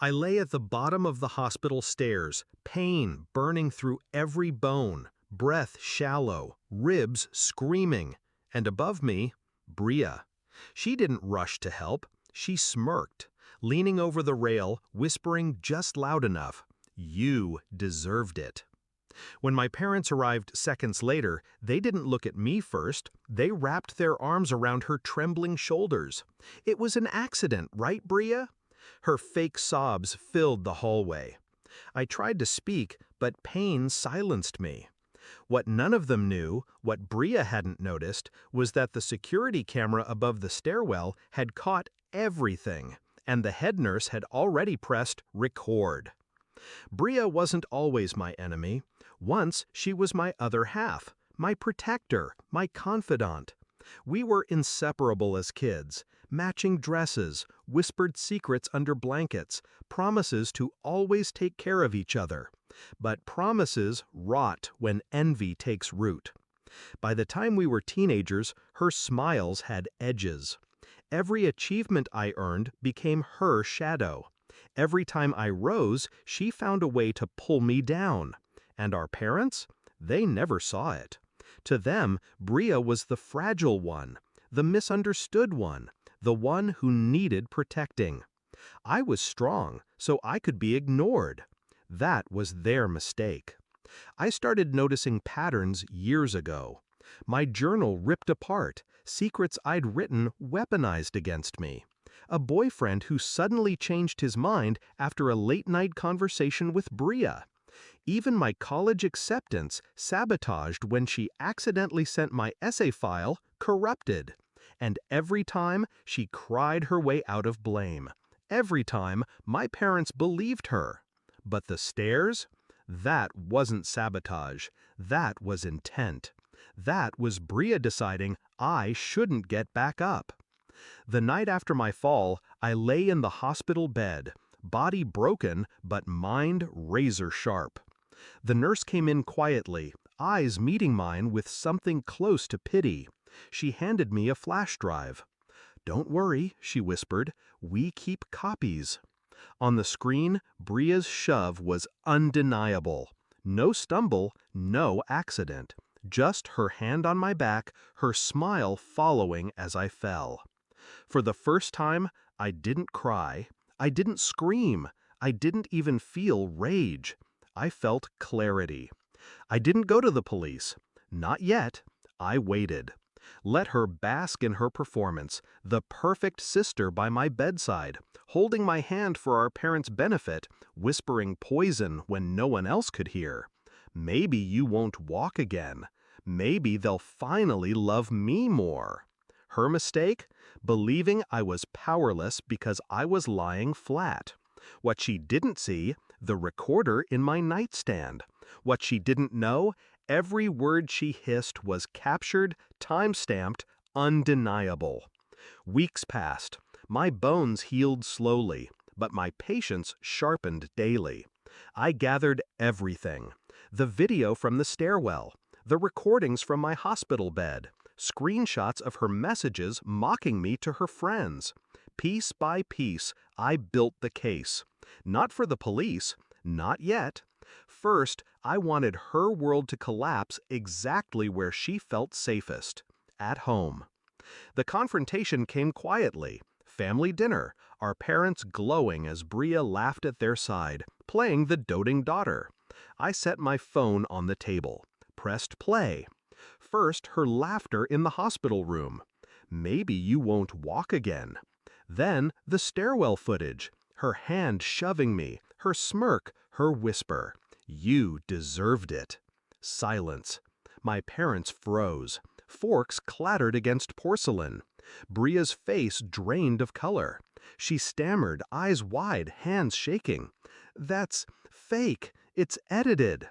I lay at the bottom of the hospital stairs, pain burning through every bone, breath shallow, ribs screaming, and above me, Bria. She didn't rush to help. She smirked, leaning over the rail, whispering just loud enough, "You deserved it." When my parents arrived seconds later, they didn't look at me first. They wrapped their arms around her trembling shoulders. "It was an accident, right, Bria?" Her fake sobs filled the hallway. I tried to speak, but pain silenced me. What none of them knew, what Bria hadn't noticed, was that the security camera above the stairwell had caught everything, and the head nurse had already pressed record. Bria wasn't always my enemy. Once she was my other half, my protector, my confidant. We were inseparable as kids, matching dresses, whispered secrets under blankets, promises to always take care of each other. But promises rot when envy takes root. By the time we were teenagers, her smiles had edges. Every achievement I earned became her shadow. Every time I rose, she found a way to pull me down. And our parents? They never saw it. To them, Bria was the fragile one, the misunderstood one, the one who needed protecting. I was strong, so I could be ignored. That was their mistake. I started noticing patterns years ago. My journal ripped apart, secrets I'd written weaponized against me. A boyfriend who suddenly changed his mind after a late-night conversation with Bria. Even my college acceptance sabotaged when she accidentally sent my essay file corrupted. And every time she cried her way out of blame. Every time my parents believed her. But the stairs? That wasn't sabotage. That was intent. That was Bria deciding I shouldn't get back up. The night after my fall, I lay in the hospital bed, body broken but mind razor sharp. The nurse came in quietly, eyes meeting mine with something close to pity. She handed me a flash drive. "Don't worry," she whispered, "we keep copies." On the screen, Bria's shove was undeniable. No stumble, no accident. Just her hand on my back, her smile following as I fell. For the first time, I didn't cry. I didn't scream. I didn't even feel rage. I felt clarity. I didn't go to the police. Not yet. I waited. Let her bask in her performance, the perfect sister by my bedside, holding my hand for our parents' benefit, whispering poison when no one else could hear. Maybe you won't walk again. Maybe they'll finally love me more. Her mistake? Believing I was powerless because I was lying flat. What she didn't see, the recorder in my nightstand. What she didn't know, every word she hissed was captured, time-stamped, undeniable. Weeks passed. My bones healed slowly, but my patience sharpened daily. I gathered everything. The video from the stairwell, the recordings from my hospital bed, screenshots of her messages mocking me to her friends. Piece by piece, I built the case. Not for the police, not yet. First, I wanted her world to collapse exactly where she felt safest, at home. The confrontation came quietly. Family dinner, our parents glowing as Bria laughed at their side, playing the doting daughter. I set my phone on the table, pressed play. First, her laughter in the hospital room. "Maybe you won't walk again." Then, the stairwell footage, her hand shoving me, her smirk, her whisper. "You deserved it." Silence. My parents froze. Forks clattered against porcelain. Bria's face drained of color. She stammered, eyes wide, hands shaking. "That's fake. It's edited."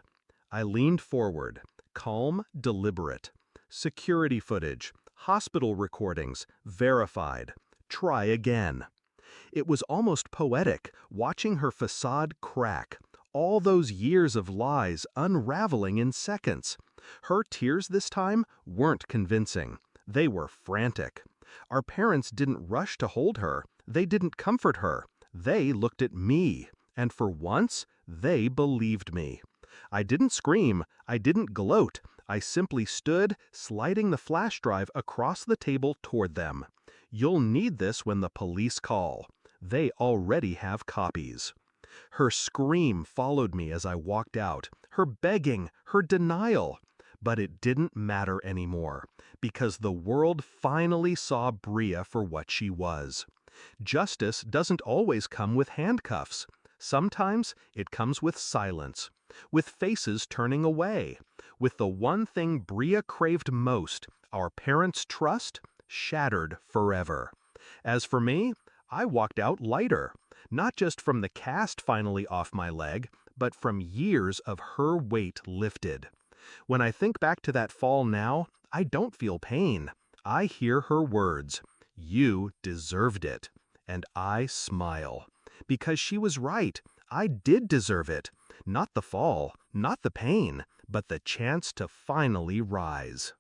I leaned forward, calm, deliberate. Security footage, hospital recordings, verified. Try again. It was almost poetic, watching her facade crack. All those years of lies unraveling in seconds. Her tears this time weren't convincing. They were frantic. Our parents didn't rush to hold her. They didn't comfort her. They looked at me, and for once, they believed me. I didn't scream, I didn't gloat, I simply stood, sliding the flash drive across the table toward them. You'll need this when the police call. They already have copies. Her scream followed me as I walked out, her begging, her denial. But it didn't matter anymore, because the world finally saw Bria for what she was. Justice doesn't always come with handcuffs. Sometimes it comes with silence, with faces turning away, with the one thing Bria craved most, our parents' trust, shattered forever. As for me, I walked out lighter, not just from the cast finally off my leg, but from years of her weight lifted. When I think back to that fall now, I don't feel pain. I hear her words, "You deserved it." And I smile. Because she was right. I did deserve it. Not the fall, not the pain, but the chance to finally rise.